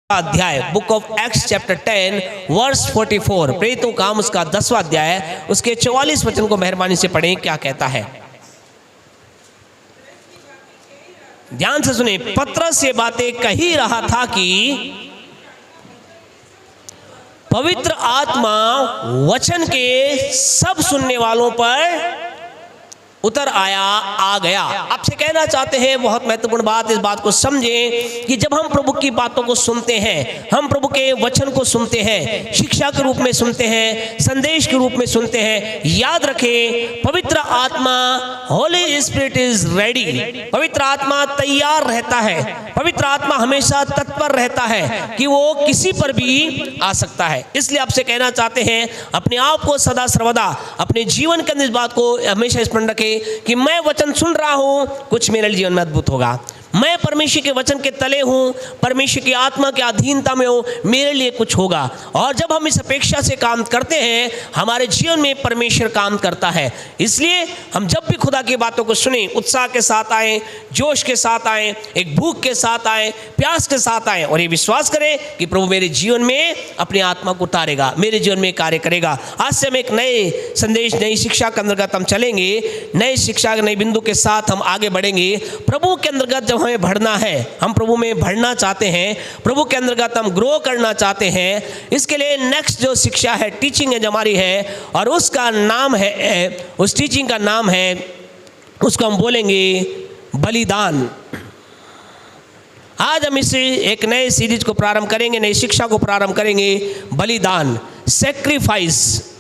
अध्याय book of Acts chapter 10 verse 44, प्रेरितों का काम उसका 10वां अध्याय उसके 44 वचन को मेहरबानी से पढ़ें, क्या कहता है। ध्यान से सुने। पतरस ये बातें कही रहा था कि पवित्र आत्मा वचन के सब सुनने वालों पर उतर आया, आ गया। आपसे कहना चाहते हैं बहुत महत्वपूर्ण बात, इस बात को समझें कि जब हम प्रभु की बातों को सुनते हैं, हम प्रभु के वचन को सुनते हैं, शिक्षा के रूप में सुनते हैं, संदेश के रूप में सुनते हैं, याद रखें पवित्र आत्मा, होली स्पिरिट इज रेडी। पवित्र आत्मा तैयार रहता है, पवित्र आत्मा हमेशा तत्पर रहता है कि वो किसी पर भी आ सकता है। इसलिए आपसे कहना चाहते हैं अपने आप को सदा सर्वदा अपने जीवन के अंदर इस बात को हमेशा स्मरण रखें कि मैं वचन सुन रहा हूं, कुछ मेरे जीवन में अद्भुत होगा। मैं परमेश्वर के वचन के तले हूं, परमेश्वर की आत्मा की अधीनता में हूं, मेरे लिए कुछ होगा। और जब हम इस अपेक्षा से काम करते हैं, हमारे जीवन में परमेश्वर काम करता है। इसलिए हम जब भी खुदा की बातों को सुने, उत्साह के साथ आए, जोश के साथ आए, एक भूख के साथ आए, प्यास के साथ आए और ये विश्वास करें कि प्रभु मेरे जीवन में अपनी आत्मा को उतारेगा, मेरे जीवन में कार्य करेगा। आज से हम एक नए संदेश, नई शिक्षा के अंतर्गत हम चलेंगे, नई शिक्षा, नए बिंदु के साथ हम आगे बढ़ेंगे। प्रभु के अंतर्गत जब हमें बढ़ना है, हम प्रभु में बढ़ना चाहते हैं, प्रभु के अंतर्गत हम ग्रो करना चाहते हैं, इसके लिए नेक्स्ट जो शिक्षा है, टीचिंग है जो हमारी है, और उसका नाम है, उस टीचिंग का नाम है, उसको हम बोलेंगे बलिदान। आज हम इसे एक नए सीरीज को प्रारंभ करेंगे, नई शिक्षा को प्रारंभ करेंगे, बलिदान, सैक्रिफाइस।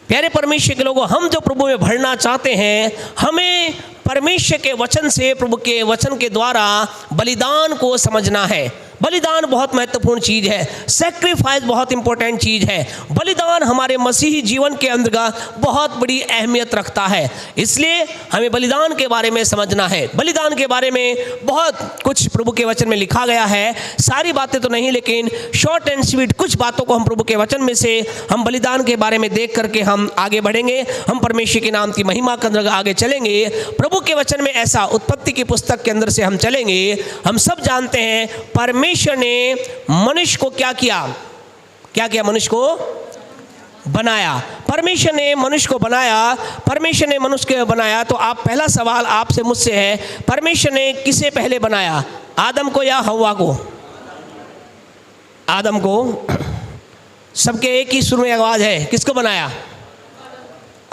प्यारे परमेश्वर के लोगों, हम जो प्रभु में बढ़ना चाहते हैं, हमें परमेश्वर के वचन से, प्रभु के वचन के द्वारा बलिदान को समझना है। बलिदान बहुत महत्वपूर्ण चीज़ है, सैक्रिफाइस बहुत इंपॉर्टेंट चीज़ है। बलिदान हमारे मसीही जीवन के अंतर्गत बहुत बड़ी अहमियत रखता है। इसलिए हमें बलिदान के बारे में समझना है। बलिदान के बारे में बहुत कुछ प्रभु के वचन में लिखा गया है, सारी बातें तो नहीं, लेकिन शॉर्ट एंड स्वीट कुछ बातों को हम प्रभु के वचन में से हम बलिदान के बारे में देख करके हम आगे बढ़ेंगे। हम परमेश्वर के नाम की महिमा के अंदर आगे चलेंगे। प्रभु के वचन में ऐसा, उत्पत्ति की पुस्तक के अंदर से हम चलेंगे। हम सब जानते हैं परमेश्वर ने मनुष्य को क्या किया, क्या किया, मनुष्य को बनाया। परमेश्वर ने मनुष्य को बनाया, परमेश्वर ने मनुष्य को बनाया। तो आप, पहला सवाल आपसे मुझसे है, परमेश्वर ने किसे पहले बनाया, आदम को या हव्वा को? आदम को। सबके एक ही सुर में आवाज है, किसको बनाया?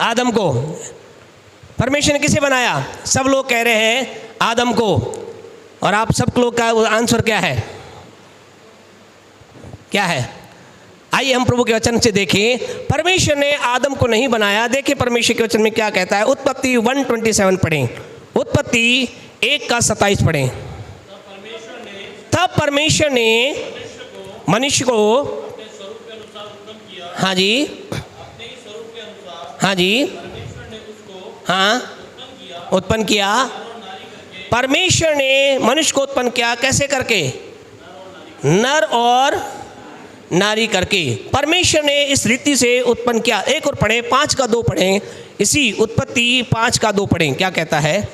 आदम को। परमेश्वर ने किसे बनाया? सब लोग कह रहे हैं आदम को। और आप सब लोग का आंसर क्या है? क्या है? आइए हम प्रभु के वचन से देखें। परमेश्वर ने आदम को नहीं बनाया। देखिए परमेश्वर के वचन में क्या कहता है। उत्पत्ति 1:27 पढ़ें, उत्पत्ति 1:27 पढ़ें। तब परमेश्वर ने मनुष्य को, हाँ जी, हाँ जी, हाँ, उत्पन्न किया। परमेश्वर ने मनुष्य को उत्पन्न किया, कैसे करके? नर और नारी करके परमेश्वर ने इस रीति से उत्पन्न किया। एक और पढ़ें, 5:2 पढ़ें, इसी उत्पत्ति 5:2 पढ़ें, क्या कहता है?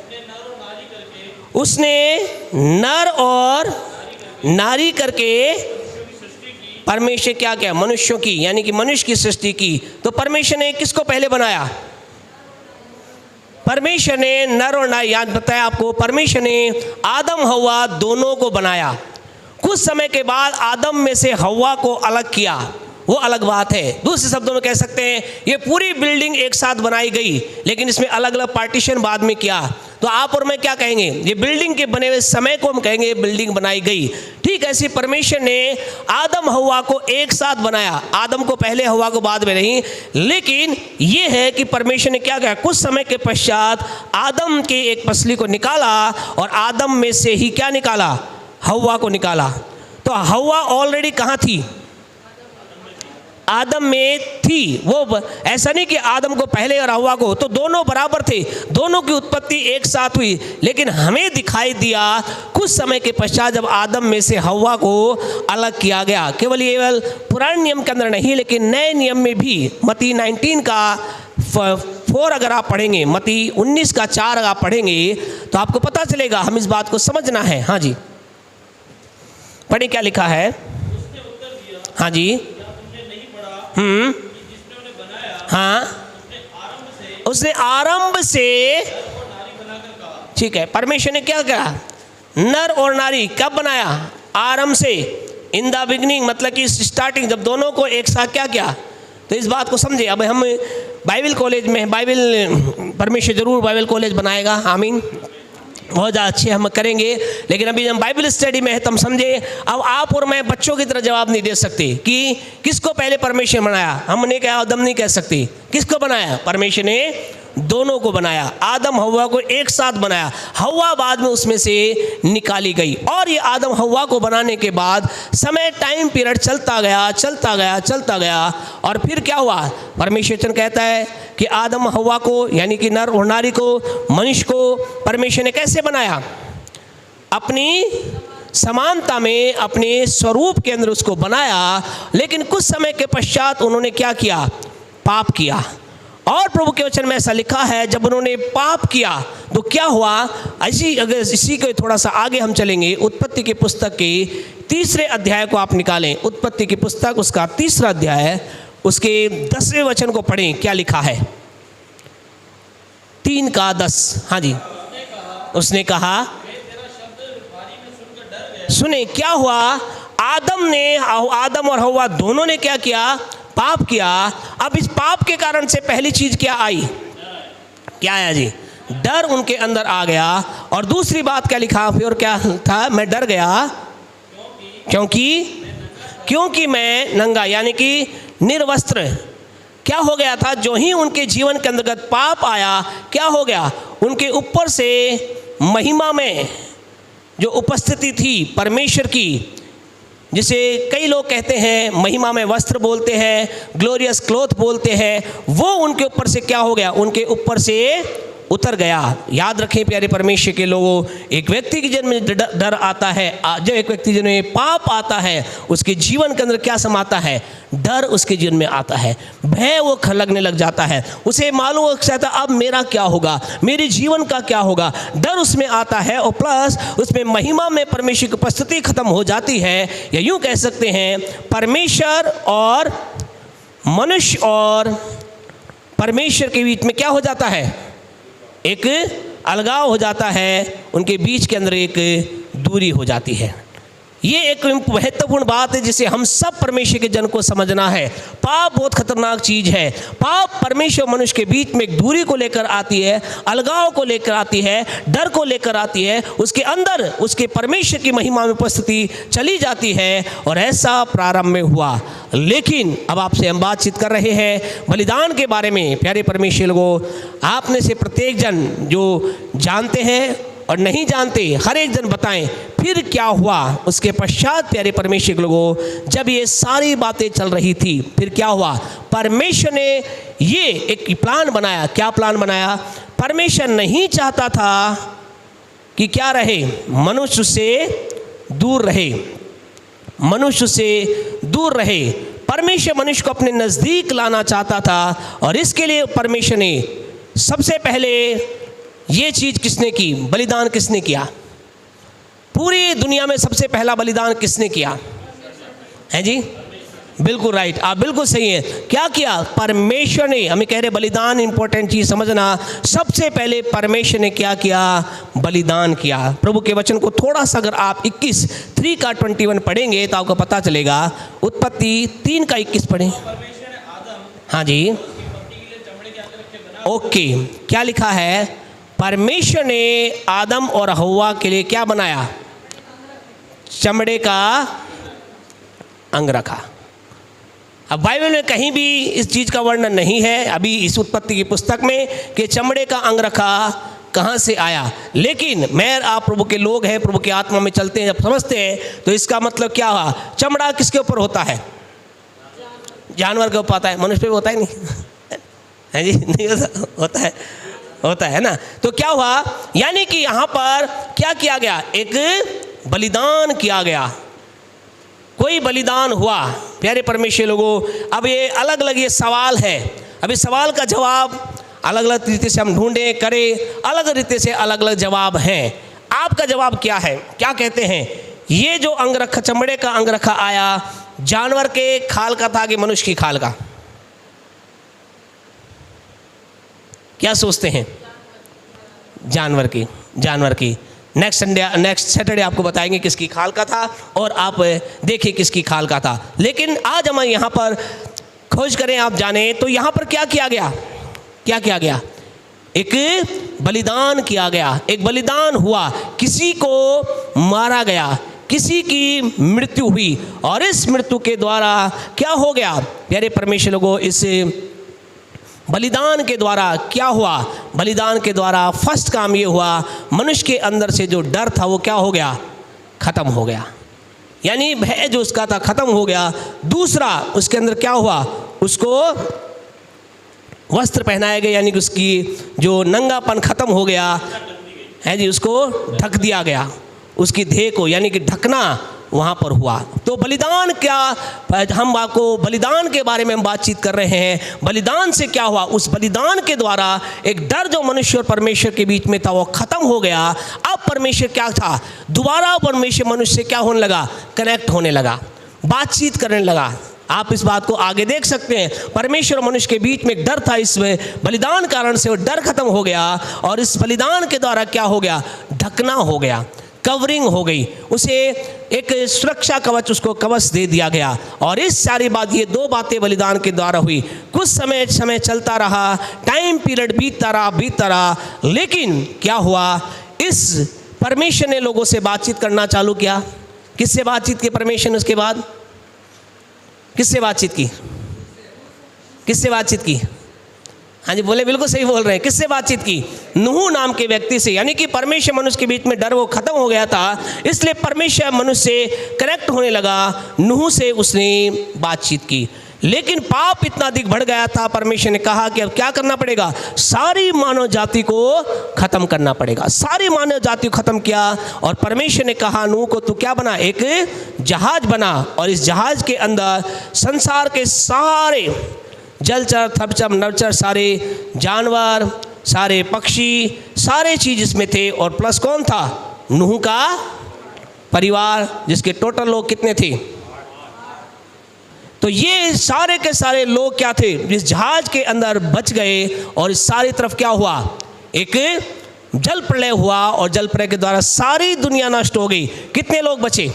उसने नर और नारी करके परमेश्वर क्या किया? मनुष्यों की, यानी कि मनुष्य की सृष्टि की। तो परमेश्वर ने किसको पहले बनाया? परमेश्वर ने नर और नारी, याद बताया आपको, परमेश्वर ने आदम हव्वा दोनों को बनाया। कुछ समय के बाद आदम में से हव्वा को अलग किया, वो अलग बात है। दूसरे शब्दों में कह सकते हैं ये पूरी बिल्डिंग एक साथ बनाई गई, लेकिन इसमें अलग अलग पार्टीशन बाद में किया। तो आप और मैं क्या कहेंगे? ये बिल्डिंग के बने हुए समय को हम कहेंगे बिल्डिंग बनाई गई। ठीक ऐसे परमेश्वर ने आदम हव्वा को एक साथ बनाया, आदम को पहले हव्वा को बाद में नहीं। लेकिन ये है कि परमेश्वर ने क्या किया, कुछ समय के पश्चात आदम के एक पसली को निकाला और आदम में से ही क्या निकाला? हव्वा को निकाला। तो हव्वा ऑलरेडी कहाँ थी? आदम में थी। वो ऐसा नहीं कि आदम को पहले और हव्वा को, तो दोनों बराबर थे, दोनों की उत्पत्ति एक साथ हुई। लेकिन हमें दिखाई दिया कुछ समय के पश्चात जब आदम में से हव्वा को अलग किया गया। केवल पुराने नियम के अंदर नहीं, लेकिन नए नियम में भी, मत्ती 19 का 19:4 अगर आप पढ़ेंगे, मत्ती 19:4 अगर आप पढ़ेंगे तो आपको पता चलेगा। हम इस बात को समझना है। हाँ जी, पढ़े क्या लिखा है। हाँ जी, हाँ, उसने आरंभ से, ठीक है, परमेश्वर ने क्या कहा, नर और नारी कब बनाया, आरंभ से, इन द बिगनिंग, मतलब कि स्टार्टिंग, जब दोनों को एक साथ क्या किया। तो इस बात को समझे। अब हम बाइबल कॉलेज में, बाइबल परमेश्वर जरूर बाइबल कॉलेज बनाएगा, आमीन, बहुत ज़्यादा अच्छे हम करेंगे। लेकिन अभी हम बाइबल स्टडी में है तो हम समझे। अब आप और मैं बच्चों की तरह जवाब नहीं दे सकते कि किसको पहले परमेश्वर बनाया। हमने कहा आदम, नहीं कह सकते। किसको बनाया, परमेश्वर ने दोनों को बनाया। आदम हव्वा को एक साथ बनाया, हव्वा बाद में उसमें से निकाली गई। और ये आदम हव्वा को बनाने के बाद समय, टाइम पीरियड चलता गया, चलता गया, चलता गया। और फिर क्या हुआ, परमेश्वर कहता है कि आदम हव्वा को, यानी कि नर और नारी को, मनुष्य को परमेश्वर ने कैसे बनाया, अपनी समानता में, अपने स्वरूप के अंदर उसको बनाया। लेकिन कुछ समय के पश्चात उन्होंने क्या किया, पाप किया। और प्रभु के वचन में ऐसा लिखा है, जब उन्होंने पाप किया तो क्या हुआ। अगर इसी के थोड़ा सा आगे हम चलेंगे, उत्पत्ति की पुस्तक के 3 अध्याय को आप निकालें। उत्पत्ति की पुस्तक उसका 3 अध्याय, उसके 10वें वचन को पढ़ें। क्या लिखा है, 3:10। हाँ जी, उसने कहा, सुने क्या हुआ, आदम और हव्वा दोनों ने क्या किया, पाप किया। अब इस पाप के कारण से पहली चीज क्या आई, क्या आया जी, डर उनके अंदर आ गया। और दूसरी बात क्या लिखा फिर, और क्या था, मैं डर गया क्योंकि मैं नंगा, यानी कि निर्वस्त्र। क्या हो गया था, जो ही उनके जीवन के अंतर्गत पाप आया, क्या हो गया, उनके ऊपर से महिमा में जो उपस्थिति थी परमेश्वर की, जिसे कई लोग कहते हैं महिमा में वस्त्र बोलते हैं, ग्लोरियस क्लॉथ बोलते हैं, वो उनके ऊपर से क्या हो गया, उनके ऊपर से उतर गया। याद रखें प्यारे परमेश्वर के लोगों, एक व्यक्ति के जीवन में डर आता है, जब एक व्यक्ति जीवन में पाप आता है, उसके जीवन के अंदर क्या समाता है, डर उसके जीवन में आता है, भय वो लगने लग जाता है। उसे मालूम हो सकता अब मेरा क्या होगा, मेरे जीवन का क्या होगा, डर उसमें आता है। और प्लस उसमें महिमा में परमेश्वर की उपस्थिति खत्म हो जाती है। या यूं कह सकते हैं, परमेश्वर और मनुष्य और परमेश्वर के बीच में क्या हो जाता है, एक अलगाव हो जाता है, उनके बीच के अंदर एक दूरी हो जाती है। ये एक महत्वपूर्ण बात है जिसे हम सब परमेश्वर के जन को समझना है। पाप बहुत खतरनाक चीज है। पाप परमेश्वर मनुष्य के बीच में एक दूरी को लेकर आती है, अलगाव को लेकर आती है, डर को लेकर आती है। उसके अंदर उसके परमेश्वर की महिमा में उपस्थिति चली जाती है। और ऐसा प्रारंभ में हुआ। लेकिन अब आपसे हम बातचीत कर रहे हैं बलिदान के बारे में। प्यारे परमेश्वर लोगों, आप में से प्रत्येक जन जो जानते हैं और नहीं जानते, हर एक जन बताएं फिर क्या हुआ। उसके पश्चात प्यारे परमेश्वर के लोगों, जब ये सारी बातें चल रही थी, फिर क्या हुआ, परमेश्वर ने ये एक प्लान बनाया। क्या प्लान बनाया, परमेश्वर नहीं चाहता था कि क्या रहे, मनुष्य से दूर रहे, मनुष्य से दूर रहे। परमेश्वर मनुष्य को अपने नज़दीक लाना चाहता था। और इसके लिए परमेश्वर ने सबसे पहले ये चीज़ किसने की, बलिदान किसने किया, पूरी दुनिया में सबसे पहला बलिदान किसने किया है जी, बिल्कुल राइट, आप बिल्कुल सही है। क्या किया, परमेश्वर ने। हमें कह रहे बलिदान इंपॉर्टेंट चीज़ समझना। सबसे पहले परमेश्वर ने क्या किया, बलिदान किया। प्रभु के वचन को थोड़ा सा अगर आप 21:3-21 पढ़ेंगे तो आपको पता चलेगा। उत्पत्ति 3:21 पढ़ें। हाँ जी, ओके, क्या लिखा है, परमेश्वर ने आदम और हव्वा के लिए क्या बनाया, चमड़े का अंग रखा। अब बाइबल में कहीं भी इस चीज़ का वर्णन नहीं है अभी इस उत्पत्ति की पुस्तक में कि चमड़े का अंग रखा कहाँ से आया। लेकिन मैं आप प्रभु के लोग हैं, प्रभु की आत्मा में चलते हैं, जब समझते हैं तो इसका मतलब क्या हुआ, चमड़ा किसके ऊपर होता है, जानवर के ऊपर होता है, मनुष्य पे होता है नहीं है जी, नहीं होता है ना। तो क्या हुआ, यानी कि यहाँ पर क्या किया गया, एक बलिदान किया गया, कोई बलिदान हुआ। प्यारे परमेश्वर लोगों, अब ये अलग अलग ये सवाल है। अब इस सवाल का जवाब अलग अलग तरीके से हम ढूंढें करें, अलग रीति से अलग अलग जवाब हैं। आपका जवाब क्या है? क्या कहते हैं? ये जो अंगरखा, चमड़े का अंगरखा आया, जानवर के खाल का था कि मनुष्य की खाल का? क्या सोचते हैं? जानवर की, जानवर की। नेक्स्ट सैटरडे आपको बताएंगे किसकी खाल का था, और आप देखिए किसकी खाल का था। लेकिन आज हम यहाँ पर खोज करें, आप जाने तो यहाँ पर क्या किया गया? क्या किया गया? एक बलिदान किया गया, एक बलिदान हुआ, किसी को मारा गया, किसी की मृत्यु हुई, और इस मृत्यु के द्वारा क्या हो गया प्यारे परमेश्वर लोगों? इस बलिदान के द्वारा क्या हुआ? बलिदान के द्वारा फर्स्ट काम ये हुआ, मनुष्य के अंदर से जो डर था वो क्या हो गया? खत्म हो गया। यानी भय जो उसका था खत्म हो गया। दूसरा, उसके अंदर क्या हुआ? उसको वस्त्र पहनाए गए, यानी कि उसकी जो नंगापन खत्म हो गया है जी, उसको ढक दिया गया, उसकी देह को, यानी कि ढकना वहाँ पर हुआ। तो बलिदान क्या, हम आपको बलिदान के बारे में हम बातचीत कर रहे हैं। बलिदान से क्या हुआ? उस बलिदान के द्वारा एक डर जो मनुष्य और परमेश्वर के बीच में था वो खत्म हो गया। अब परमेश्वर क्या था? दोबारा परमेश्वर मनुष्य से क्या होने लगा? कनेक्ट होने लगा, बातचीत करने लगा। आप इस बात को आगे देख सकते हैं। परमेश्वर और मनुष्य के बीच में एक डर था, इस बलिदान कारण से वो डर खत्म हो गया, और इस बलिदान के द्वारा क्या हो गया? ढकना हो गया, कवरिंग हो गई, उसे एक सुरक्षा कवच, उसको कवच दे दिया गया। और इस सारी बात, ये दो बातें बलिदान के द्वारा हुई। कुछ समय चलता रहा, टाइम पीरियड बीतता रहा, लेकिन क्या हुआ? इस परमेश्वर ने लोगों से बातचीत करना चालू किया। किससे बातचीत की परमेश्वर ने? उसके बाद किससे बातचीत की? किससे बातचीत की? हाँ जी, बोले, बिल्कुल सही बोल रहे हैं। किससे बातचीत की? नूह नाम के व्यक्ति से। यानी कि परमेश्वर मनुष्य के बीच में डर वो खत्म हो गया था, इसलिए परमेश्वर मनुष्य से कनेक्ट होने लगा। नूह से उसने बातचीत की, लेकिन पाप इतना अधिक बढ़ गया था, परमेश्वर ने कहा कि अब क्या करना पड़ेगा? सारी मानव जाति को खत्म करना पड़ेगा। सारी मानव जाति को खत्म किया, और परमेश्वर ने कहा नूह को, तू क्या बना? एक जहाज बना, और इस जहाज के अंदर संसार के सारे जलचर, थपचर, नवचर, सारे जानवर, सारे पक्षी, सारे चीज इसमें थे। और प्लस कौन था? नूह का परिवार, जिसके टोटल लोग कितने थे? तो ये सारे के सारे लोग क्या थे? इस जहाज के अंदर बच गए, और इस सारी तरफ क्या हुआ? एक जल प्रलय हुआ, और जल प्रलय के द्वारा सारी दुनिया नष्ट हो गई। कितने लोग बचे?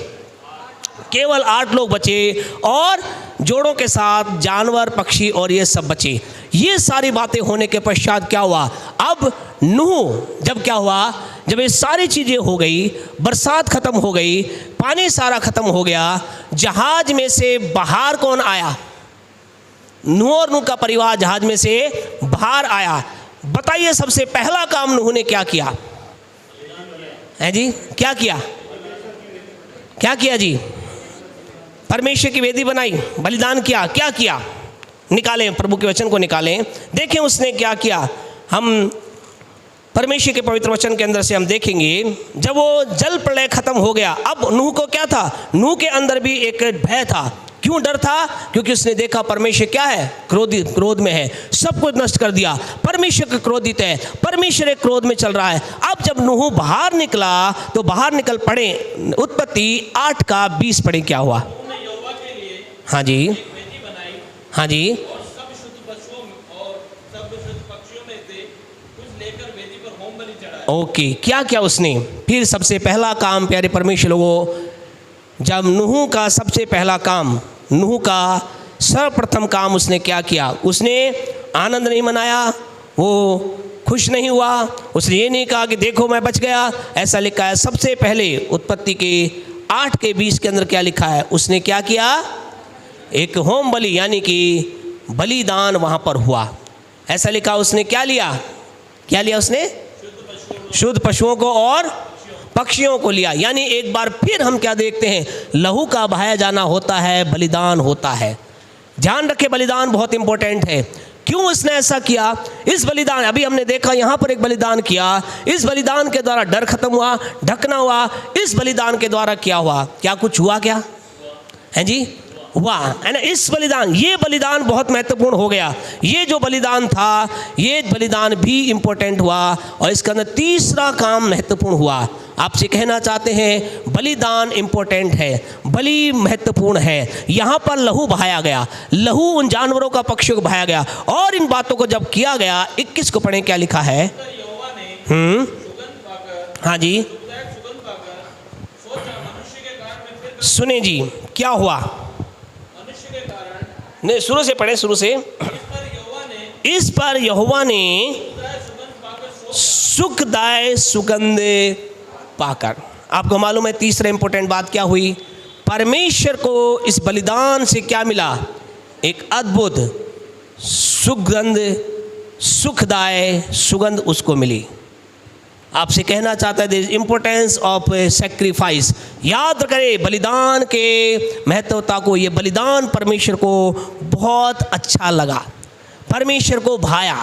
केवल 8 लोग बचे, और जोड़ों के साथ जानवर, पक्षी और ये सब बचे। ये सारी बातें होने के पश्चात क्या हुआ? अब नूह जब क्या हुआ? जब ये सारी चीज़ें हो गई, बरसात खत्म हो गई, पानी सारा खत्म हो गया, जहाज में से बाहर कौन आया? नूह और नूह का परिवार जहाज में से बाहर आया। बताइए, सबसे पहला काम नूह ने क्या किया है जी? क्या किया? क्या किया जी? परमेश्वर की वेदी बनाई, बलिदान किया। क्या किया? निकालें, प्रभु के वचन को निकालें, देखें उसने क्या किया। हम परमेश्वर के पवित्र वचन के अंदर से हम देखेंगे, जब वो जल प्रलय खत्म हो गया, अब नूह को क्या था? नूह के अंदर भी एक भय था। क्यों डर था? क्योंकि उसने देखा परमेश्वर क्या है? क्रोध में है, सब कुछ नष्ट कर दिया। परमेश्वर का क्रोधित है, परमेश्वर एक क्रोध में चल रहा है। अब जब नूह बाहर निकला तो बाहर निकल पड़े, उत्पत्ति 8:20 पढ़े, क्या हुआ? हाँ जी, हाँ जी, ओके। क्या क्या उसने? फिर सबसे पहला काम प्यारे परमेश्वर लोगों, जब नूह का सबसे पहला काम, नूह का सर्वप्रथम काम उसने क्या किया? उसने आनंद नहीं मनाया, वो खुश नहीं हुआ, उसने ये नहीं कहा कि देखो मैं बच गया। ऐसा लिखा है सबसे पहले उत्पत्ति के 8:20 के अंदर क्या लिखा है? उसने क्या किया? एक होम बलि, यानी कि बलिदान वहाँ पर हुआ। ऐसा लिखा, उसने क्या लिया? क्या लिया उसने? शुद्ध पशुओं को और पक्षियों को लिया। यानी एक बार फिर हम क्या देखते हैं? लहू का बहाया जाना होता है, बलिदान होता है। ध्यान रखें, बलिदान बहुत इंपॉर्टेंट है। क्यों उसने ऐसा किया? इस बलिदान, अभी हमने देखा यहाँ पर एक बलिदान किया, इस बलिदान के द्वारा डर खत्म हुआ, ढकना हुआ। इस बलिदान के द्वारा क्या हुआ? क्या कुछ हुआ? क्या है जी? हुआ, है ना। इस बलिदान, ये बलिदान बहुत महत्वपूर्ण हो गया। ये जो बलिदान था, ये बलिदान भी इम्पोर्टेंट हुआ। और इसके अंदर तीसरा काम महत्वपूर्ण हुआ। आपसे कहना चाहते हैं बलिदान इम्पोर्टेंट है, बलि महत्वपूर्ण है। यहाँ पर लहू बहाया गया, लहू उन जानवरों का, पक्षियों को बहाया गया। और इन बातों को जब किया गया, 21 को पढ़ें क्या लिखा है। हाँ जी, सुने जी क्या हुआ। नहीं, शुरू से पढ़े, शुरू से। इस पर यहोवा ने सुखदायक सुगंध पाकर। आपको मालूम है तीसरा इंपॉर्टेंट बात क्या हुई। परमेश्वर को इस बलिदान से क्या मिला, एक अद्भुत सुगंध, सुखदायक सुगंध उसको मिली। आपसे कहना चाहता है दिस इम्पोर्टेंस ऑफ सेक्रीफाइस। याद करें बलिदान के महत्वता को। ये बलिदान परमेश्वर को बहुत अच्छा लगा, परमेश्वर को भाया,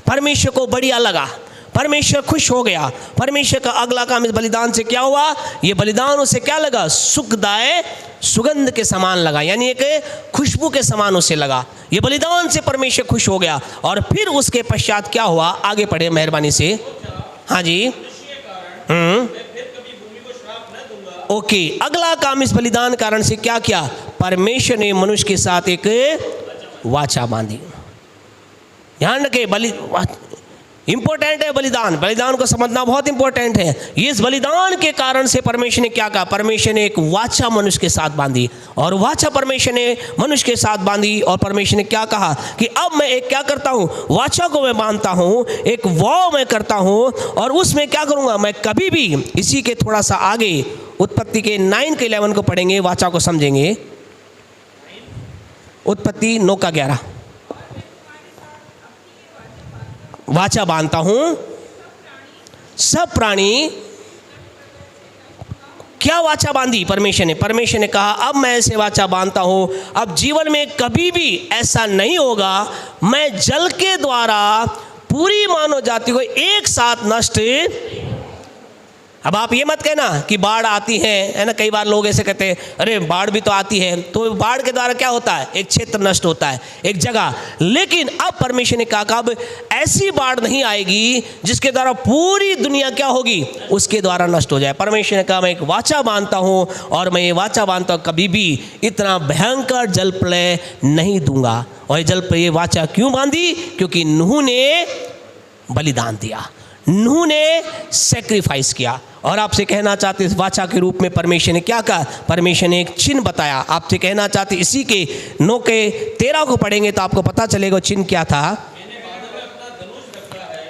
परमेश्वर को बढ़िया लगा, परमेश्वर खुश हो गया। परमेश्वर का अगला काम इस बलिदान से क्या हुआ, ये बलिदान उसे क्या लगा, सुखदायक सुगंध के समान लगा, यानी एक खुशबू के समान उसे लगा। ये बलिदान से परमेश्वर खुश हो गया। और फिर उसके पश्चात क्या हुआ, आगे पढ़े मेहरबानी से। हाँ जी, ओके। अगला काम इस बलिदान कारण से क्या किया, परमेश्वर ने मनुष्य के साथ एक वाचा बांधी। ध्यान रखे, इंपॉर्टेंट है बलिदान, बलिदान को समझना बहुत इंपॉर्टेंट है। इस बलिदान के कारण से परमेश्वर ने क्या कहा, परमेश्वर ने एक वाचा मनुष्य के साथ बांधी। और वाचा परमेश्वर ने मनुष्य के साथ बांधी। और परमेश्वर ने क्या कहा कि अब मैं एक क्या करता हूँ, वाचा को मैं बांधता हूँ, एक वॉव मैं करता हूँ। और उसमें क्या करूँगा, मैं कभी भी, इसी के थोड़ा सा आगे उत्पत्ति के 9 के 11 को पढ़ेंगे, वाचा को समझेंगे। उत्पत्ति 9 का 11, वाचा बांधता हूं सब प्राणी। क्या वाचा बांधी परमेश्वर ने, परमेश्वर ने कहा अब मैं ऐसे वाचा बांधता हूं, अब जीवन में कभी भी ऐसा नहीं होगा, मैं जल के द्वारा पूरी मानव जाति को एक साथ नष्ट। अब आप ये मत कहना कि बाढ़ आती है ना। कई बार लोग ऐसे कहते हैं अरे बाढ़ भी तो आती है, तो बाढ़ के द्वारा क्या होता है, एक क्षेत्र नष्ट होता है, एक जगह। लेकिन अब परमेश्वर ने कहा अब ऐसी बाढ़ नहीं आएगी जिसके द्वारा पूरी दुनिया क्या होगी, उसके द्वारा नष्ट हो जाए। परमेश्वर ने कहा मैं एक वाचा बांधता हूँ, और मैं ये वाचा बांधता हूँ कभी भी इतना भयंकर जल प्रलय नहीं दूंगा। और जल प्रलय, ये वाचा क्यों बांधी, क्योंकि नूह ने बलिदान दिया, नूह ने सैक्रिफाइस किया। और आपसे कहना चाहते इस वाचा के रूप में परमेश्वर ने क्या कहा, परमेश्वर ने एक चिन्ह बताया। आपसे कहना चाहते इसी के 9 के 13 को पढ़ेंगे तो आपको पता चलेगा चिन्ह क्या था।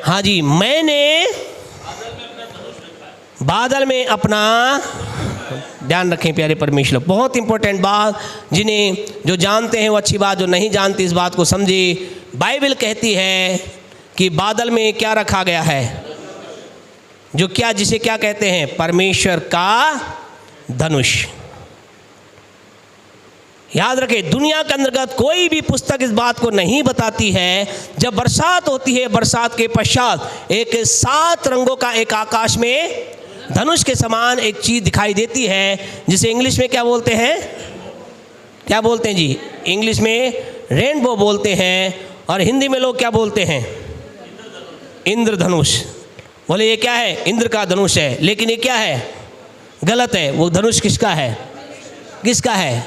हाँ जी, मैंने बादल में अपना, ध्यान रखें प्यारे परमेश्वर, बहुत इंपॉर्टेंट बात, जिन्हें जो जानते हैं वो अच्छी बात, जो नहीं जानते इस बात को समझे। बाइबल कहती है कि बादल में क्या रखा गया है, जो क्या, जिसे क्या कहते हैं, परमेश्वर का धनुष। याद रखें दुनिया के अंतर्गत कोई भी पुस्तक इस बात को नहीं बताती है। जब बरसात होती है, बरसात के पश्चात एक 7 रंगों का एक आकाश में धनुष के समान एक चीज दिखाई देती है, जिसे इंग्लिश में क्या बोलते हैं, क्या बोलते हैं जी, इंग्लिश में रेनबो बोलते हैं, और हिंदी में लोग क्या बोलते हैं, इंद्रधनुष। बोले ये क्या है, इंद्र का धनुष है, लेकिन ये क्या है, गलत है। वो धनुष किसका है, किसका है,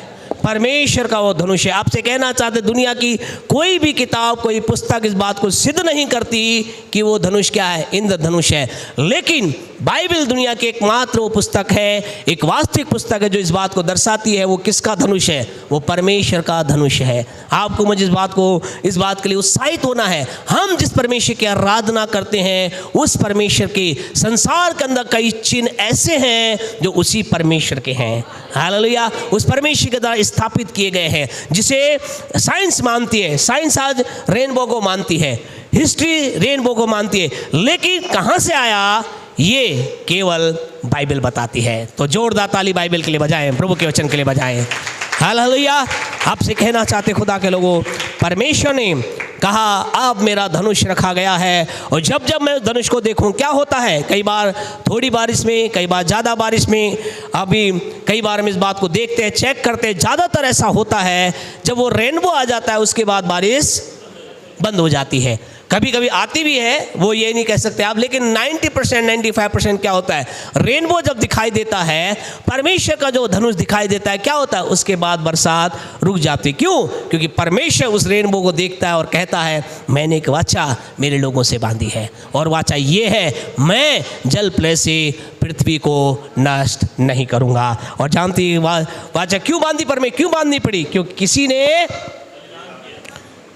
परमेश्वर का वो धनुष है। आपसे कहना चाहते दुनिया की कोई भी किताब, कोई पुस्तक इस बात को सिद्ध नहीं करती कि वो धनुष क्या है, इंद्र धनुष है। लेकिन बाइबल दुनिया की एकमात्र वो पुस्तक है, एक वास्तविक पुस्तक है जो इस बात को दर्शाती है वो किसका धनुष है, वो परमेश्वर का धनुष है। आपको मुझे इस बात के लिए उत्साहित होना है। हम जिस परमेश्वर की आराधना करते हैं उस परमेश्वर के, संसार के अंदर कई चिन्ह ऐसे हैं जो उसी परमेश्वर के हैं। हालेलुया, उस परमेश्वर के द्वारा स्थापित किए गए हैं, जिसे साइंस मानती है। साइंस आज रेनबो को मानती है, हिस्ट्री रेनबो को मानती है, लेकिन कहाँ से आया ये केवल बाइबल बताती है। तो जोरदार ताली बाइबल के लिए बजाएं, प्रभु के वचन के लिए बजाएं। हालेलुया। आपसे कहना चाहते खुदा के लोगों, परमेश्वर ने कहा अब मेरा धनुष रखा गया है, और जब जब मैं धनुष को देखूं क्या होता है, कई बार थोड़ी बारिश में, कई बार ज़्यादा बारिश में, अभी कई बार हम इस बात को देखते हैं, चेक करते हैं, ज़्यादातर ऐसा होता है जब वो रेनबो आ जाता है उसके बाद बारिश बंद हो जाती है। कभी कभी आती भी है, वो ये नहीं कह सकते आप, लेकिन 90% 95% क्या होता है, रेनबो जब दिखाई देता है, परमेश्वर का जो धनुष दिखाई देता है, क्या होता है, उसके बाद बरसात रुक जाती। क्यों? क्योंकि परमेश्वर उस रेनबो को देखता है और कहता है मैंने एक वाचा मेरे लोगों से बांधी है, और वाचा ये है, मैं जल प्रलय से पृथ्वी को नष्ट नहीं करूँगा। और जानती वाचा क्यों बांधी, पर मैं क्यों बांधनी पड़ी? क्योंकि किसी ने,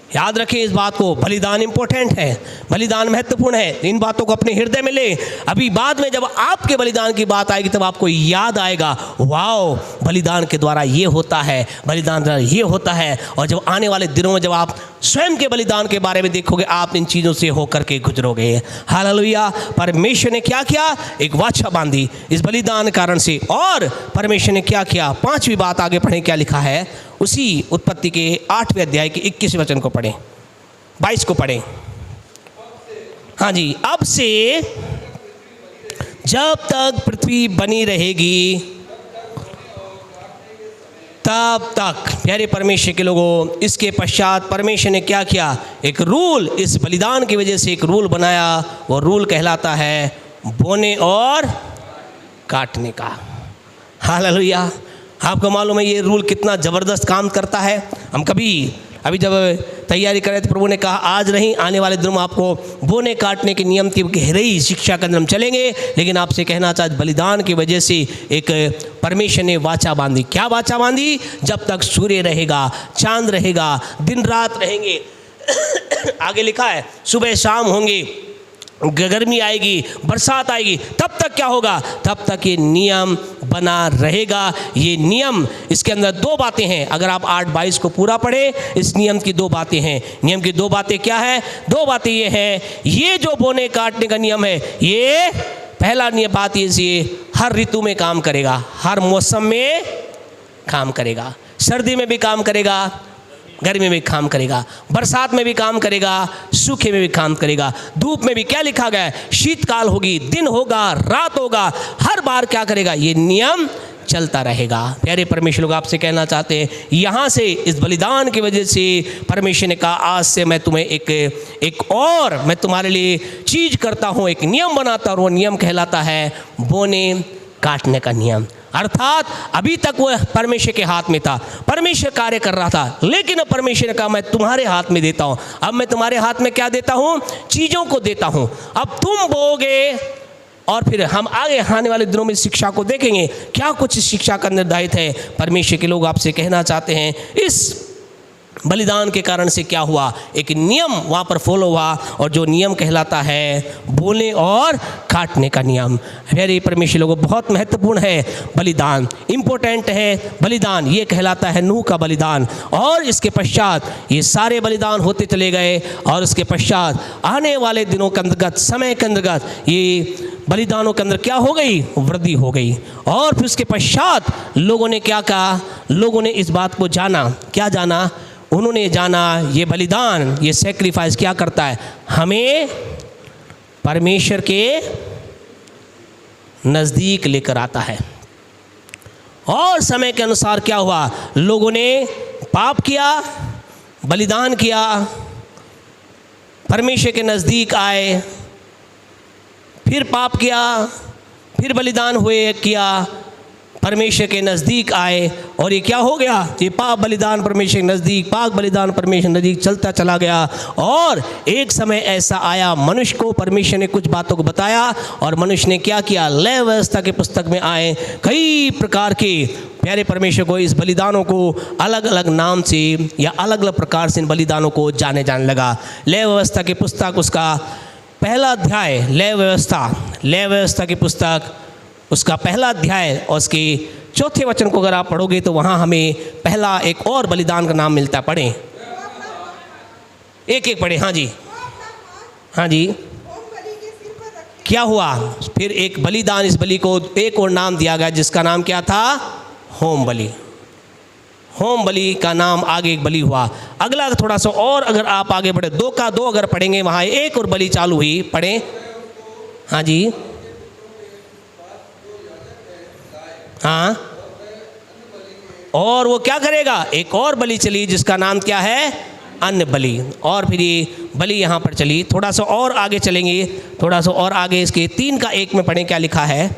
याद रखें इस बात को, बलिदान इंपॉर्टेंट है, बलिदान महत्वपूर्ण है। इन बातों को अपने हृदय में ले। अभी बाद में जब आपके बलिदान की बात आएगी तब आपको याद आएगा, वाओ बलिदान के द्वारा ये होता है, बलिदान द्वारा ये होता है। और जब आने वाले दिनों में जब आप स्वयं के बलिदान के बारे में देखोगे, आप इन चीज़ों से होकर के गुजरोगे। हालेलुया। परमेश्वर ने क्या किया? एक वाचा बांधी इस बलिदान कारण से। और परमेश्वर ने क्या किया? 5वीं बात आगे पढ़ें, क्या लिखा है उसी उत्पत्ति के 8वें अध्याय के 21वें वचन को पढ़ें, 22 को पढ़ें। हाँ जी, अब से जब तक पृथ्वी बनी रहेगी तब तक, प्यारे परमेश्वर के लोगों, इसके पश्चात परमेश्वर ने क्या किया? एक रूल, इस बलिदान की वजह से एक रूल बनाया। वो रूल कहलाता है बोने और काटने का। हालेलुया। आपको मालूम है ये रूल कितना ज़बरदस्त काम करता है। हम अभी जब तैयारी कर रहे थे, प्रभु ने कहा आज नहीं, आने वाले दिनों में आपको बोने काटने के नियम की गहरी शिक्षा के अंदर हम चलेंगे। लेकिन आपसे कहना चाहते, बलिदान की वजह से एक परमेश्वर ने वाचा बांधी। क्या वाचा बांधी? जब तक सूर्य रहेगा, चांद रहेगा, दिन रात रहेंगे आगे लिखा है सुबह शाम होंगे, गर्मी आएगी, बरसात आएगी, तब तक क्या होगा? तब तक ये नियम बना रहेगा। ये नियम, इसके अंदर 2 बातें हैं। अगर आप 8:22 को पूरा पढ़े, इस नियम की 2 बातें हैं। नियम की 2 बातें क्या है? 2 बातें ये हैं, ये जो बोने काटने का नियम है, ये पहला नियम बात ये हर ऋतु में काम करेगा, हर मौसम में काम करेगा। सर्दी में भी काम करेगा, गर्मी में भी काम करेगा, बरसात में भी काम करेगा, सूखे में भी काम करेगा, धूप में भी। क्या लिखा गया है? शीतकाल होगी, दिन होगा, रात होगा, हर बार क्या करेगा? ये नियम चलता रहेगा। प्यारे परमेश्वर लोग, आपसे कहना चाहते हैं, यहाँ से इस बलिदान की वजह से परमेश्वर ने कहा आज से मैं तुम्हें एक और मैं तुम्हारे लिए चीज करता हूँ, एक नियम बनाता हूँ। वो नियम कहलाता है बोने काटने का नियम। अर्थात अभी तक वो परमेश्वर के हाथ में था, परमेश्वर कार्य कर रहा था, लेकिन अब परमेश्वर ने कहा मैं तुम्हारे हाथ में देता हूँ। अब मैं तुम्हारे हाथ में क्या देता हूँ? चीज़ों को देता हूँ। अब तुम बोगे, और फिर हम आगे आने वाले दिनों में शिक्षा को देखेंगे, क्या कुछ शिक्षा का निर्धारित है। परमेश्वर के लोग आपसे कहना चाहते हैं, इस बलिदान के कारण से क्या हुआ? एक नियम वहाँ पर फॉलो हुआ, और जो नियम कहलाता है बोलने और काटने का नियम। प्यारे परमेश्वर लोगों, बहुत महत्वपूर्ण है बलिदान, इम्पोर्टेंट है बलिदान। ये कहलाता है नूह का बलिदान, और इसके पश्चात ये सारे बलिदान होते चले गए, और उसके पश्चात आने वाले दिनों के अंतर्गत, समय के अंतर्गत ये बलिदानों के अंदर क्या हो गई? वृद्धि हो गई। और फिर उसके पश्चात लोगों ने क्या कहा? लोगों ने इस बात को जाना। क्या जाना? उन्होंने जाना ये बलिदान, ये सेक्रीफाइस क्या करता है? हमें परमेश्वर के नज़दीक लेकर आता है। और समय के अनुसार क्या हुआ? लोगों ने पाप किया, बलिदान किया, परमेश्वर के नज़दीक आए, फिर पाप किया, फिर बलिदान हुए किया, परमेश्वर के नज़दीक आए, और ये क्या हो गया? ये पाप बलिदान परमेश्वर के नज़दीक, पाप बलिदान परमेश्वर के नज़दीक चलता चला गया। और एक समय ऐसा आया, मनुष्य को परमेश्वर ने कुछ बातों को बताया, और मनुष्य ने क्या किया? लय व्यवस्था के पुस्तक में आए कई प्रकार के प्यारे परमेश्वर को, इस बलिदानों को अलग अलग नाम से या अलग अलग प्रकार से इन बलिदानों को जाने लगा। लय व्यवस्था की पुस्तक, उसका पहला अध्याय, लय व्यवस्था की पुस्तक, उसका पहला अध्याय और उसके 4थे वचन को अगर आप पढ़ोगे तो वहाँ हमें पहला एक और बलिदान का नाम मिलता है। पढ़ें, एक एक पढ़ें। हाँ जी, हाँ जी। क्या हुआ? फिर एक बलिदान, इस बलि को एक और नाम दिया गया जिसका नाम क्या था? होम बलि। होम बलि का नाम आगे एक बलि हुआ। अगला थोड़ा सा और अगर आप आगे बढ़े, 2 का 2 अगर पढ़ेंगे वहाँ एक और बलि चालू हुई, पढ़ें। हाँ जी, हाँ, और वो क्या करेगा, एक और बलि चली जिसका नाम क्या है, अन्न बलि। और फिर ये बलि यहाँ पर चली। थोड़ा सा और आगे चलेंगे, थोड़ा सा और आगे इसके 3 का 1 में पढ़ें क्या लिखा है।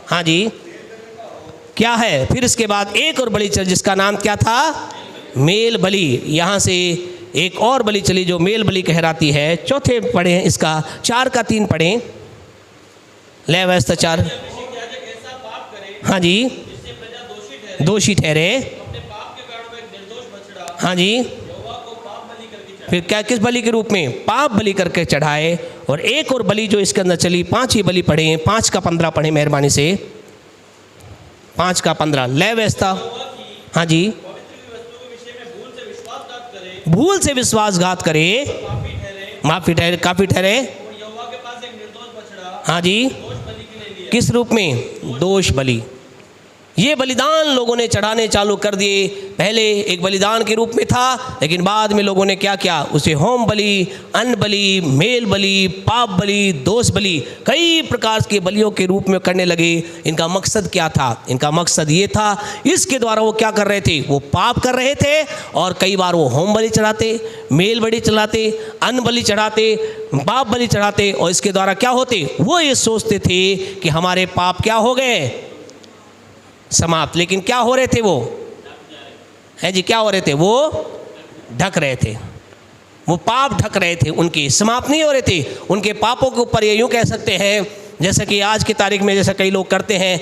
हाँ जी, क्या है, फिर इसके बाद एक और बलि चली जिसका नाम क्या था, मेल बलि। यहाँ से एक और बलि चली जो मेल बलि कहलाती है। चौथे पढ़ें इसका 4 का 3 पढ़ें, ले व्यवस्था 4। हाँ जी, दोषी ठहरे। हाँ जी, फिर क्या, किस बलि के रूप में, पाप बलि करके चढ़ाए। और एक और बलि जो इसके अंदर चली, 5 ही बलि पढ़े, 5 का 15 पढ़े मेहरबानी से, 5 का 15 ले व्यवस्था। हाँ जी, भूल से विश्वासघात करे, माफी ठहरे, काफी ठहरे। हाँ जी, किस रूप में, दोष बलि। ये बलिदान लोगों ने चढ़ाने चालू कर दिए। पहले एक बलिदान के रूप में था, लेकिन बाद में लोगों ने क्या किया, उसे होम बलि, अन्न बलि, मेल बलि, पाप बलि, दोष बलि, कई प्रकार के बलियों के रूप में करने लगे। इनका मकसद क्या था, इनका मकसद ये था, इसके द्वारा वो क्या कर रहे थे, वो पाप कर रहे थे। और कई बार वो होम बलि चढ़ाते, मेल बलि चढ़ाते, अन्न बलि चढ़ाते, पाप बलि चढ़ाते। और इसके द्वारा क्या होते, वो ये सोचते थे कि हमारे पाप क्या हो गए, समाप्त। लेकिन क्या हो रहे थे, वो है जी, क्या हो रहे थे, वो ढक रहे थे, वो पाप ढक रहे थे, उनकी समाप्त नहीं हो रहे थे। उनके पापों के ऊपर ये यूँ कह सकते हैं, जैसे कि आज की तारीख में जैसे कई लोग करते हैं,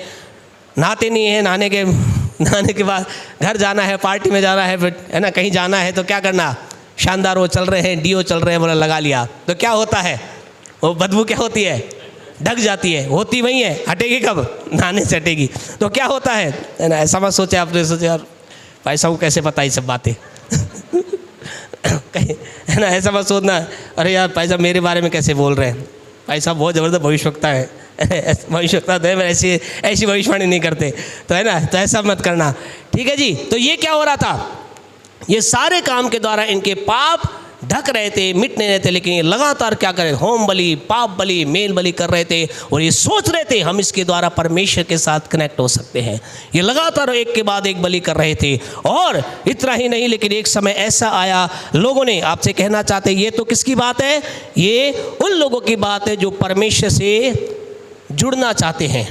नहाते नहीं हैं, नहाने के बाद घर जाना है, पार्टी में जाना है, फिर है ना, कहीं जाना है तो क्या करना, शानदार वो चल रहे हैं, डीओ चल रहे हैं, बोला लगा लिया, तो क्या होता है, वो बदबू क्या होती है, ढक जाती है। होती वही है, हटेगी कब, नहाने से हटेगी। तो क्या होता है ना, ऐसा मत सोचे आपने, सोचे यार भाई साहब कैसे पता ये सब बातें है ना, ऐसा मत सोचना, अरे यार भाई साहब मेरे बारे में कैसे बोल रहे हैं, भाई साहब बहुत ज़बरदस्त भविष्यवक्ता है, भविष्यवक्ता तो है, ऐसी भविष्यवाणी नहीं करते, तो है ना, तो ऐसा मत करना, ठीक है जी। तो ये क्या हो रहा था, ये सारे काम के द्वारा इनके पाप ढक रहे थे, मिट नहीं रहे थे, लेकिन ये लगातार क्या कर रहे, होम बलि, पाप बलि, मेल बलि कर रहे थे। और ये सोच रहे थे हम इसके द्वारा परमेश्वर के साथ कनेक्ट हो सकते हैं। ये लगातार एक के बाद एक बलि कर रहे थे। और इतना ही नहीं, लेकिन एक समय ऐसा आया, लोगों ने, आपसे कहना चाहते, ये तो किसकी बात है, ये उन लोगों की बात है जो परमेश्वर से जुड़ना चाहते हैं,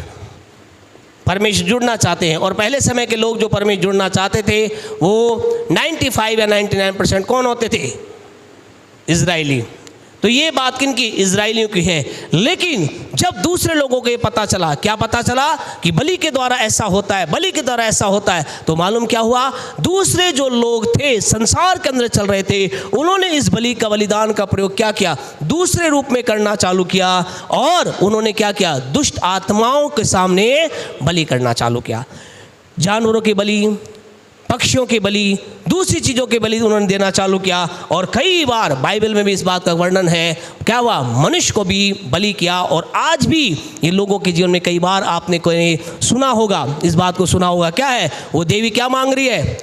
परमेश्वर जुड़ना चाहते हैं। और पहले समय के लोग जो परमेश्वर जुड़ना चाहते थे, वो 95 या 99% कौन होते थे, इजराइली। तो ये बात किन की, इजराइलियों की है। लेकिन जब दूसरे लोगों को ये पता चला, क्या पता चला कि बलि के द्वारा ऐसा होता है, बलि के द्वारा ऐसा होता है, तो मालूम क्या हुआ, दूसरे जो लोग थे, संसार के अंदर चल रहे थे, उन्होंने इस बलि का, बलिदान का प्रयोग क्या किया, दूसरे रूप में करना चालू किया। और उन्होंने क्या किया, दुष्ट आत्माओं के सामने बलि करना चालू किया। जानवरों की बलि, पक्षियों की बलि, दूसरी चीज़ों के बलि उन्होंने देना चालू किया। और कई बार बाइबल में भी इस बात का वर्णन है, क्या हुआ, मनुष्य को भी बलि किया। और आज भी ये लोगों के जीवन में कई बार आपने कोई सुना होगा, इस बात को सुना होगा, क्या है वो, देवी क्या मांग रही है,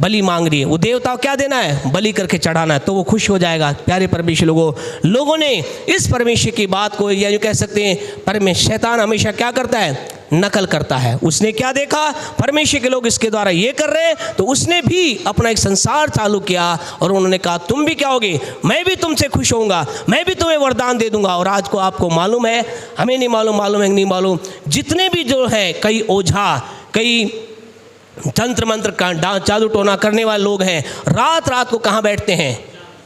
बलि मांग रही है। वो देवता को क्या देना है, बलि करके चढ़ाना है, तो वो खुश हो जाएगा। प्यारे परमेश्वर लोगों ने इस परमेश्वर की बात को, या यूँ कह सकते हैं, परमेश्वर शैतान हमेशा क्या करता है, नकल करता है। उसने क्या देखा, परमेश्वर के लोग इसके द्वारा ये कर रहे हैं, तो उसने भी अपना एक संसार चालू किया। और उन्होंने कहा तुम भी क्या होगे, मैं भी तुमसे खुश होऊंगा, मैं भी तुम्हें वरदान दे दूंगा। और आज को आपको मालूम है, हमें नहीं मालूम, मालूम है नहीं मालूम, जितने भी जो है कई ओझा, कई तंत्र मंत्र का जादू टोना करने वाले लोग हैं, रात रात को कहाँ बैठते हैं,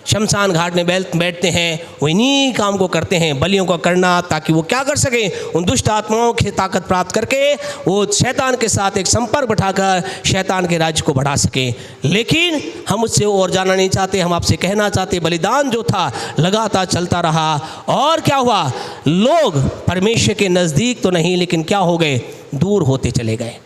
शमशान घाट में बैठते हैं। वो इन्हीं काम को करते हैं, बलियों को करना, ताकि वो क्या कर सकें, उन दुष्ट आत्माओं की ताकत प्राप्त करके वो शैतान के साथ एक संपर्क बैठाकर शैतान के राज्य को बढ़ा सकें। लेकिन हम उससे और जानना नहीं चाहते। हम आपसे कहना चाहते, बलिदान जो था लगातार चलता रहा। और क्या हुआ, लोग परमेश्वर के नज़दीक तो नहीं, लेकिन क्या हो गए, दूर होते चले गए।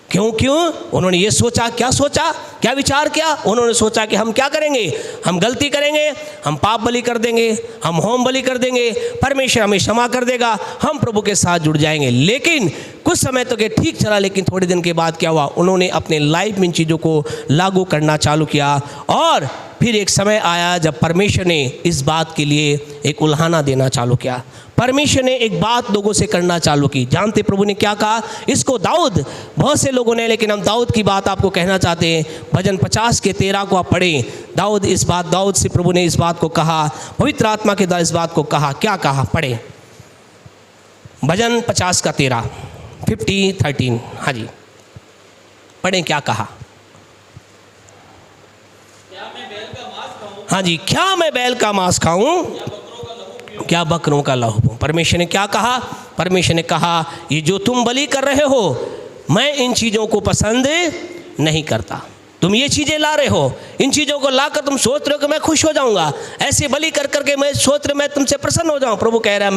क्यों उन्होंने ये सोचा, क्या विचार किया? उन्होंने सोचा कि हम क्या करेंगे, हम गलती करेंगे, हम पाप बलि कर देंगे, हम होम बलि कर देंगे, परमेश्वर हमें क्षमा कर देगा, हम प्रभु के साथ जुड़ जाएंगे। लेकिन कुछ समय तक ये ठीक चला, लेकिन थोड़े दिन के बाद क्या हुआ, उन्होंने अपने लाइफ में इन चीज़ों को लागू करना चालू किया। और फिर एक समय आया जब परमेश्वर ने इस बात के लिए एक उल्हाना देना चालू किया। परमेश्वर ने एक बात लोगों से करना चालू की। जानते प्रभु ने क्या कहा? इसको दाऊद, बहुत से लोगों ने, लेकिन हम दाऊद की बात आपको कहना चाहते हैं। भजन 50 के 13 को आप पढ़ें। दाऊद से प्रभु ने इस बात को कहा, पवित्र आत्मा के द्वारा इस बात को कहा। क्या कहा? पढ़ें भजन 50 का 13 हाँ जी, पढ़ें क्या कहा। हाँ जी, क्या मैं बैल का मांस खाऊं, क्या बकरों का लहू पीऊं? परमेश्वर ने क्या कहा? परमेश्वर ने कहा, ये जो तुम बलि कर रहे हो, मैं इन चीज़ों को पसंद नहीं करता। तुम ये चीज़ें ला रहे हो, इन चीज़ों को लाकर तुम सोच रहे हो कि मैं खुश हो जाऊंगा, ऐसे बलि कर करके मैं सोच रहे मैं तुमसे प्रसन्न हो जाऊं। प्रभु कह रहा है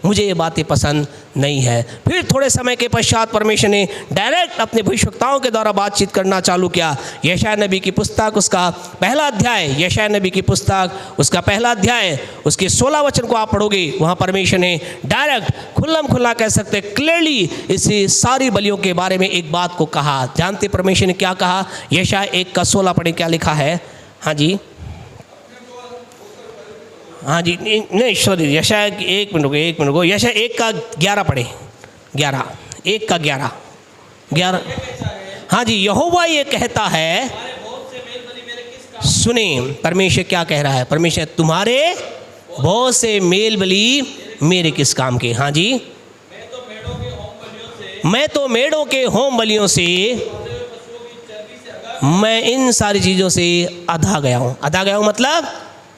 मुझे ये बातें पसंद नहीं है। फिर थोड़े समय के पश्चात परमेश्वर ने डायरेक्ट अपने भविष्यवक्ताओं के द्वारा बातचीत करना चालू किया। यशायाह नबी की पुस्तक उसका पहला अध्याय, यशायाह नबी की पुस्तक उसका पहला अध्याय उसके 16 वचन को आप पढ़ोगे, वहाँ परमेश्वर ने डायरेक्ट खुल्ला कह सकते क्लियरली इसी सारी बलियों के बारे में एक बात को कहा। जानते परमेश्वर ने क्या कहा? यशायाह 1 का 16 पढ़े, क्या लिखा है? हाँ जी, नहीं सॉरी, यशायाह 1 मिनट को यशायाह 1 का 11 पढ़े, 1 का 11। हाँ जी, यहोवा ये कहता है, सुने परमेश्वर क्या कह रहा है। परमेश्वर, तुम्हारे बहुत से मेल बलि मेरे किस काम के? हाँ जी, मैं तो मेढ़ों के होम बलियों से, मैं इन सारी चीज़ों से अधा गया हूँ मतलब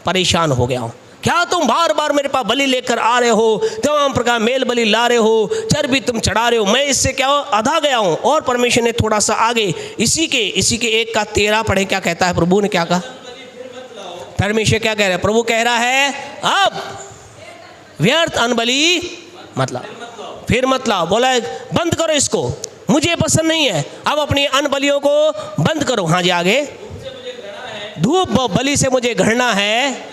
परेशान हो गया हूँ। क्या तुम बार बार मेरे पास बलि लेकर आ रहे हो, तमाम प्रकार मेल बलि ला रहे हो, चर्बी तुम चढ़ा रहे हो, मैं इससे क्या आधा गया हूँ। और परमेश्वर ने थोड़ा सा आगे इसी के 1 का 13 पढ़े, क्या कहता है? प्रभु ने क्या कहा? परमेश्वर क्या कह रहा है? प्रभु कह रहा है, अब व्यर्थ अनबलि मतलब फिर मत लाओ। बोला बंद करो इसको, मुझे पसंद नहीं है, अब अपनी अनबलियों को बंद करो। हाँ जी, आगे, धूप बलि से मुझे घृणा है।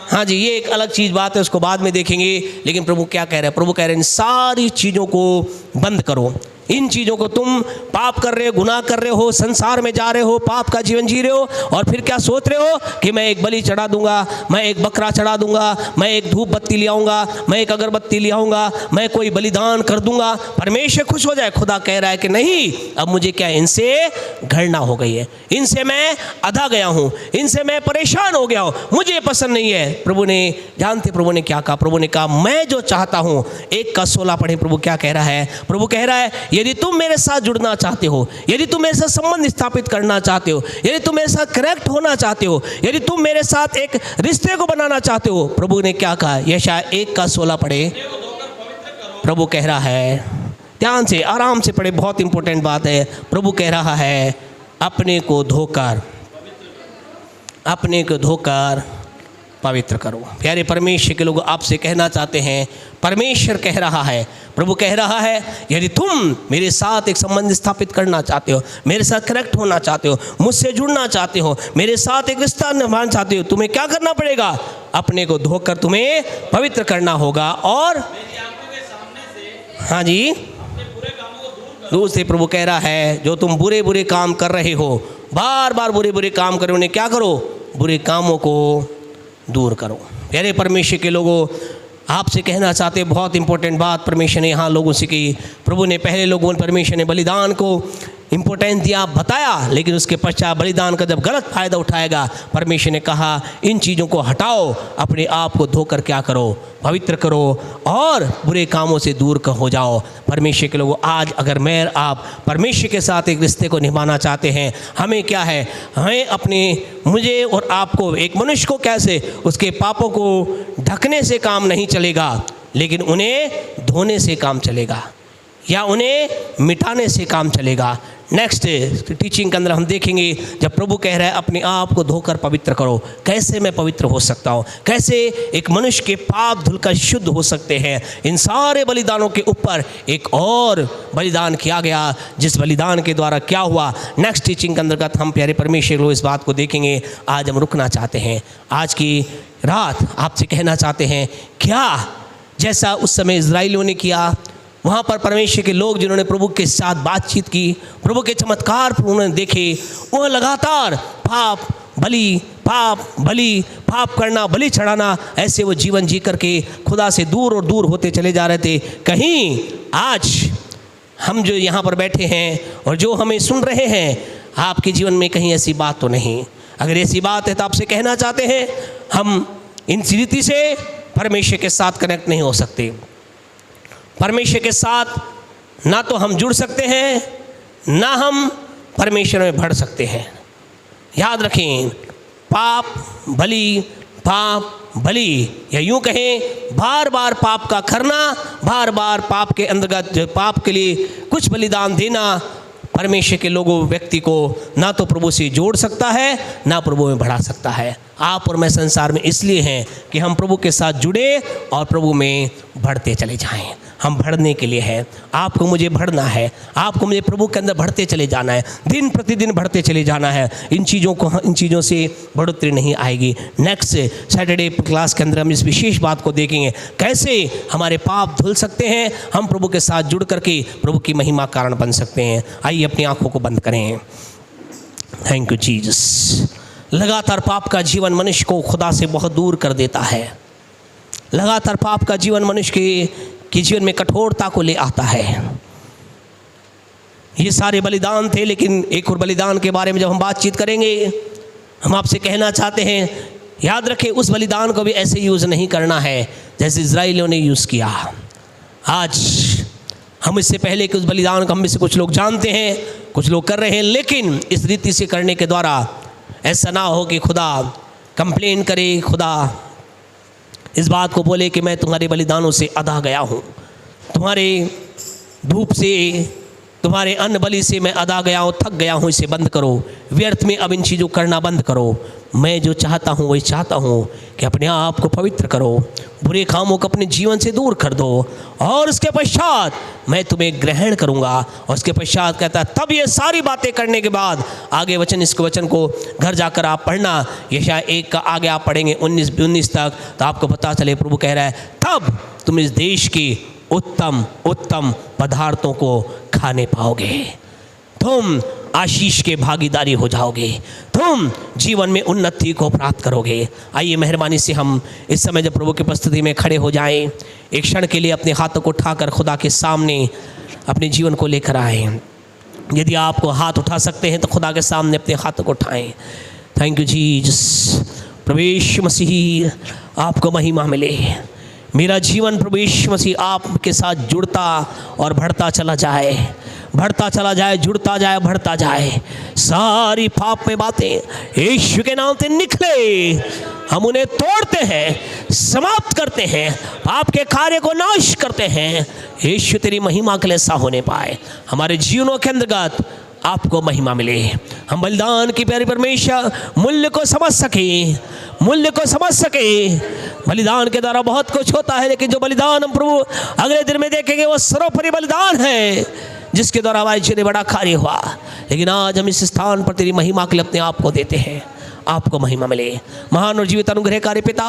हाँ जी, ये एक अलग चीज़ बात है, उसको बाद में देखेंगे। लेकिन प्रभु क्या कह रहे हैं? प्रभु कह रहे हैं इन सारी चीज़ों को बंद करो। इन चीज़ों को, तुम पाप कर रहे हो, गुनाह कर रहे हो, संसार में जा रहे हो, पाप का जीवन जी रहे हो, और फिर क्या सोच रहे हो कि मैं एक बलि चढ़ा दूंगा, मैं एक बकरा चढ़ा दूंगा, मैं एक धूप बत्ती ले आऊँगा, मैं एक अगरबत्ती ले आऊँगा, मैं कोई बलिदान कर दूंगा, परमेश्वर खुश हो जाए। खुदा कह रहा है कि नहीं, अब मुझे क्या, इनसे घृणा हो गई है, इनसे मैं अधा गया हूँ, इनसे मैं परेशान हो गया हूँ, मुझे पसंद नहीं है। प्रभु ने, जानते प्रभु ने क्या कहा? प्रभु ने कहा, मैं जो चाहता हूँ, 1 का 16 पढ़े, प्रभु क्या कह रहा है? प्रभु कह रहा है, यदि तुम मेरे साथ जुड़ना चाहते हो, यदि तुम मेरे साथ संबंध स्थापित करना चाहते हो, यदि तुम मेरे साथ कनेक्ट होना चाहते हो, यदि तुम मेरे साथ एक रिश्ते को बनाना चाहते हो, प्रभु ने क्या कहा? यशायाह 1 का 16 पढ़े। प्रभु कह रहा है, ध्यान से आराम से पढ़े, बहुत इंपॉर्टेंट बात है। प्रभु कह रहा है, अपने को धोकर पवित्र करो। प्यारे परमेश्वर के लोग आपसे कहना चाहते हैं, परमेश्वर कह रहा है, प्रभु कह रहा है, यदि तुम मेरे साथ एक संबंध स्थापित करना चाहते हो, मेरे साथ कनेक्ट होना चाहते हो, मुझसे जुड़ना चाहते हो, मेरे साथ एक रिश्ता निभाना चाहते हो, तुम्हें क्या करना पड़ेगा? अपने को धोकर तुम्हें पवित्र करना होगा। और हाँ जी, दूर से प्रभु कह रहा है, जो तुम बुरे काम कर रहे हो, बार बार बुरे काम करो, उन्हें क्या करो? बुरे कामों को दूर करो। प्यारे परमेश्वर के लोगों, आपसे कहना चाहते, बहुत इंपॉर्टेंट बात परमेश्वर ने यहाँ लोगों से की। प्रभु ने पहले लोगों ने, परमेश्वर ने बलिदान को इम्पोर्टेंस दिया, बताया, लेकिन उसके पश्चात बलिदान का जब गलत फ़ायदा उठाएगा, परमेश्वर ने कहा इन चीज़ों को हटाओ, अपने आप को धोकर क्या करो? पवित्र करो और बुरे कामों से दूर हो जाओ। परमेश्वर के लोगों, आज अगर मैं आप परमेश्वर के साथ एक रिश्ते को निभाना चाहते हैं, हमें क्या है? हमें मुझे और आपको, एक मनुष्य को कैसे उसके पापों को ढकने से काम नहीं चलेगा, लेकिन उन्हें धोने से काम चलेगा, या उन्हें मिटाने से काम चलेगा। नेक्स्ट टीचिंग के अंदर हम देखेंगे जब प्रभु कह रहा है अपने आप को धोकर पवित्र करो, कैसे मैं पवित्र हो सकता हूँ, कैसे एक मनुष्य के पाप धुलकर शुद्ध हो सकते हैं। इन सारे बलिदानों के ऊपर एक और बलिदान किया गया, जिस बलिदान के द्वारा क्या हुआ, नेक्स्ट टीचिंग के अंतर्गत हम प्यारे परमेश्वर लोग इस बात को देखेंगे। आज हम रुकना चाहते हैं, आज की रात आपसे कहना चाहते हैं, क्या जैसा उस समय इजराइलियों ने किया, वहाँ पर परमेश्वर के लोग जिन्होंने प्रभु के साथ बातचीत की, प्रभु के चमत्कार उन्होंने देखे, वह लगातार पाप बलि पाप करना, बलि चढ़ाना, ऐसे वो जीवन जी करके खुदा से दूर और दूर होते चले जा रहे थे। कहीं आज हम जो यहाँ पर बैठे हैं और जो हमें सुन रहे हैं, आपके जीवन में कहीं ऐसी बात तो नहीं? अगर ऐसी बात है तो आपसे कहना चाहते हैं, हम इन रीति से परमेश्वर के साथ कनेक्ट नहीं हो सकते। परमेश्वर के साथ ना तो हम जुड़ सकते हैं, ना हम परमेश्वर में बढ़ सकते हैं। याद रखें, पाप बलि या यूँ कहें बार बार पाप का करना, बार बार पाप के अंतर्गत पाप के लिए कुछ बलिदान देना परमेश्वर के लोगों व्यक्ति को ना तो प्रभु से जोड़ सकता है, ना प्रभु में बढ़ा सकता है। आप और मैं संसार में इसलिए हैं कि हम प्रभु के साथ जुड़े और प्रभु में बढ़ते चले जाएं। हम बढ़ने के लिए हैं, आपको मुझे बढ़ना है, आपको मुझे प्रभु के अंदर बढ़ते चले जाना है, दिन प्रतिदिन बढ़ते चले जाना है। इन चीज़ों से बढ़ोतरी नहीं आएगी। नेक्स्ट सैटरडे क्लास के अंदर हम इस विशेष बात को देखेंगे, कैसे हमारे पाप धुल सकते हैं, हम प्रभु के साथ जुड़ करके प्रभु की महिमा कारण बन सकते हैं। आइए अपनी आंखों को बंद करें। Thank you Jesus. लगातार पाप का जीवन मनुष्य को खुदा से बहुत दूर कर देता है। लगातार पाप का जीवन मनुष्य के जीवन में कठोरता को ले आता है। ये सारे बलिदान थे, लेकिन एक और बलिदान के बारे में जब हम बातचीत करेंगे, हम आपसे कहना चाहते हैं, याद रखें उस बलिदान को भी ऐसे यूज़ नहीं करना है जैसे इजराइलियों ने यूज़ किया। आज हम इससे पहले कि उस बलिदान को हम में से कुछ लोग जानते हैं, कुछ लोग कर रहे हैं, लेकिन इस रीति से करने के द्वारा ऐसा ना हो कि खुदा कंप्लेन करे, खुदा इस बात को बोले कि मैं तुम्हारे बलिदानों से अधा गया हूँ, तुम्हारे धूप से, तुम्हारे अन्न बलि से मैं अधा गया हूँ, थक गया हूँ, इसे बंद करो, व्यर्थ में अब इन चीज़ों करना बंद करो। मैं जो चाहता हूँ वही चाहता हूँ कि अपने आप को पवित्र करो, बुरे कामों को अपने जीवन से दूर कर दो, और उसके पश्चात मैं तुम्हें ग्रहण करूँगा। और उसके पश्चात कहता है, तब ये सारी बातें करने के बाद आगे इसको वचन को घर जाकर आप पढ़ना, यशायाह 1 का आगे आप पढ़ेंगे 19 तक, तो आपको पता चले प्रभु कह रहा है, तब तुम इस देश की उत्तम पदार्थों को खाने पाओगे, तुम आशीष के भागीदारी हो जाओगे, तुम जीवन में उन्नति को प्राप्त करोगे। आइए मेहरबानी से हम इस समय जब प्रभु की उपस्थिति में खड़े हो जाएं, एक क्षण के लिए अपने हाथों को उठाकर खुदा के सामने अपने जीवन को लेकर आएं। यदि आपको हाथ उठा सकते हैं तो खुदा के सामने अपने हाथों को उठाएं। Thank you Jesus. प्रभु यीशु मसीह आपको महिमा मिले। मेरा जीवन प्रभु यीशु मसीह आपके साथ जुड़ता और बढ़ता चला जाए, बढ़ता चला जाए, जुड़ता जाए, बढ़ता जाए। सारी पाप में बातें यीशु के नाम से निकले, हम उन्हें तोड़ते हैं, समाप्त करते हैं, पाप के कार्य को नाश करते हैं। यीशु तेरी महिमा के लिए ऐसा होने पाए, हमारे जीवनों के अंतर्गत आपको महिमा मिले। हम बलिदान की प्यारी परमेश्वर मूल्य को समझ सके। बलिदान के द्वारा बहुत कुछ होता है, लेकिन जो बलिदान हम प्रभु अगले दिन में देखेंगे वो सर्वोपरि बलिदान है, जिसके द्वारा हमारे जीवन में बड़ा कार्य हुआ। लेकिन आज हम इस स्थान पर तेरी महिमा के लिए अपने आप को देते हैं। आपको महिमा मिले। महान और जीवित अनुग्रहकारी पिता,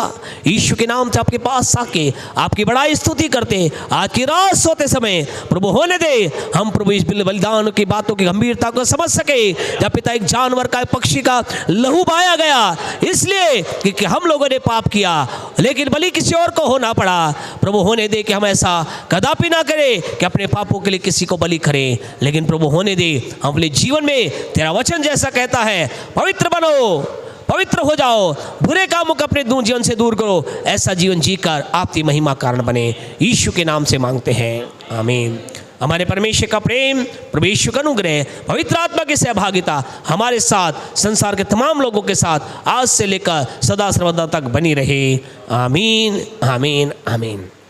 यीशु के नाम से आपके पास आके आपकी बड़ाई स्तुति करते आज की रात सोते समय प्रभु होने दे हम प्रभु इस बलिदान की बातों की गंभीरता को समझ सके। जब पिता एक जानवर का, एक पक्षी का लहू बहाया गया इसलिए कि हम लोगों ने पाप किया, लेकिन बलि किसी और को होना पड़ा। प्रभु होने दे कि हम ऐसा कदापि ना करें कि अपने पापों के लिए किसी को बलि करें, लेकिन प्रभु होने दे हम अपने जीवन में तेरा वचन जैसा कहता है, पवित्र बनो, पवित्र हो जाओ, बुरे कामों को अपने जीवन से दूर करो, ऐसा जीवन जीकर आपकी महिमा कारण बने। यीशु के नाम से मांगते हैं, आमीन। हमारे परमेश्वर का प्रेम, प्रभु यीशु का अनुग्रह, पवित्र आत्मा की सहभागिता हमारे साथ, संसार के तमाम लोगों के साथ आज से लेकर सदा सर्वदा तक बनी रहे। आमीन, आमीन, आमीन।